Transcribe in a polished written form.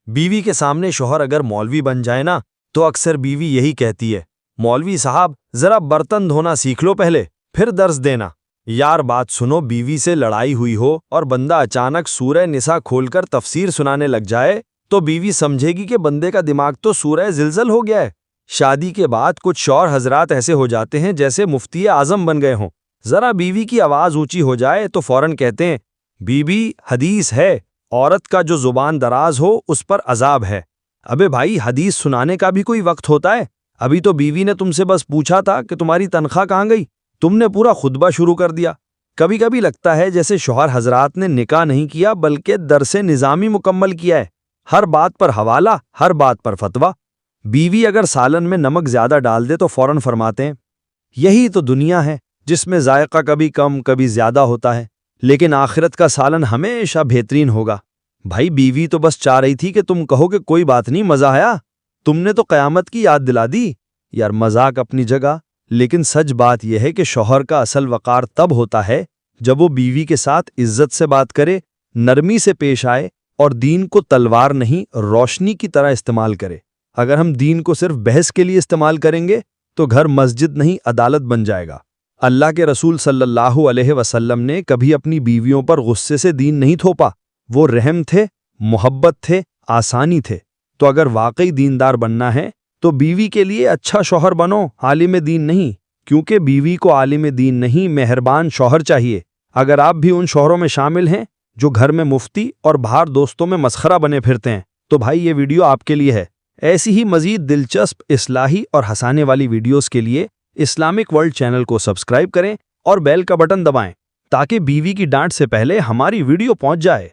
بیوی کے سامنے شوہر اگر مولوی بن جائے نا تو اکثر بیوی یہی کہتی ہے، مولوی صاحب ذرا برتن دھونا سیکھ لو پہلے پھر درس دینا۔ یار بات سنو، بیوی سے لڑائی ہوئی ہو اور بندہ اچانک سورہ نساء کھول کر تفسیر سنانے لگ جائے تو بیوی سمجھے گی کہ بندے کا دماغ تو سورہ زلزل ہو گیا ہے۔ شادی کے بعد کچھ شوہر حضرات ایسے ہو جاتے ہیں جیسے مفتی اعظم بن گئے ہوں، ذرا بیوی کی آواز اونچی ہو جائے تو فوراً کہتے ہیں، بی بی حدیث ہے، عورت کا جو زبان دراز ہو اس پر عذاب ہے۔ ابے بھائی، حدیث سنانے کا بھی کوئی وقت ہوتا ہے؟ ابھی تو بیوی نے تم سے بس پوچھا تھا کہ تمہاری تنخواہ کہاں گئی، تم نے پورا خطبہ شروع کر دیا۔ کبھی کبھی لگتا ہے جیسے شوہر حضرات نے نکاح نہیں کیا بلکہ درس نظامی مکمل کیا ہے، ہر بات پر حوالہ، ہر بات پر فتویٰ۔ بیوی اگر سالن میں نمک زیادہ ڈال دے تو فوراً فرماتے ہیں، یہی تو دنیا ہے جس میں ذائقہ کبھی کم کبھی زیادہ ہوتا ہے، لیکن آخرت کا سالن ہمیشہ بہترین ہوگا۔ بھائی، بیوی تو بس چاہ رہی تھی کہ تم کہو کہ کوئی بات نہیں، مزہ آیا، تم نے تو قیامت کی یاد دلا دی۔ یار مذاق اپنی جگہ، لیکن سچ بات یہ ہے کہ شوہر کا اصل وقار تب ہوتا ہے جب وہ بیوی کے ساتھ عزت سے بات کرے، نرمی سے پیش آئے اور دین کو تلوار نہیں روشنی کی طرح استعمال کرے۔ اگر ہم دین کو صرف بحث کے لیے استعمال کریں گے تو گھر مسجد نہیں عدالت بن جائے گا۔ اللہ کے رسول صلی اللہ علیہ وسلم نے کبھی اپنی بیویوں پر غصے سے دین نہیں تھوپا، وہ رحم تھے، محبت تھے، آسانی تھے۔ تو اگر واقعی دیندار بننا ہے تو بیوی کے لیے اچھا شوہر بنو، عالم دین نہیں، کیونکہ بیوی کو عالم دین نہیں مہربان شوہر چاہیے۔ اگر آپ بھی ان شوہروں میں شامل ہیں جو گھر میں مفتی اور باہر دوستوں میں مسخرہ بنے پھرتے ہیں تو بھائی یہ ویڈیو آپ کے لیے ہے۔ ایسی ہی مزید دلچسپ اصلاحی اور ہنسانے والی ویڈیوز کے لیے اسلامک ورلڈ چینل کو سبسکرائب کریں اور بیل کا بٹن دبائیں تاکہ بیوی کی ڈانٹ سے پہلے ہماری ویڈیو پہنچ جائے۔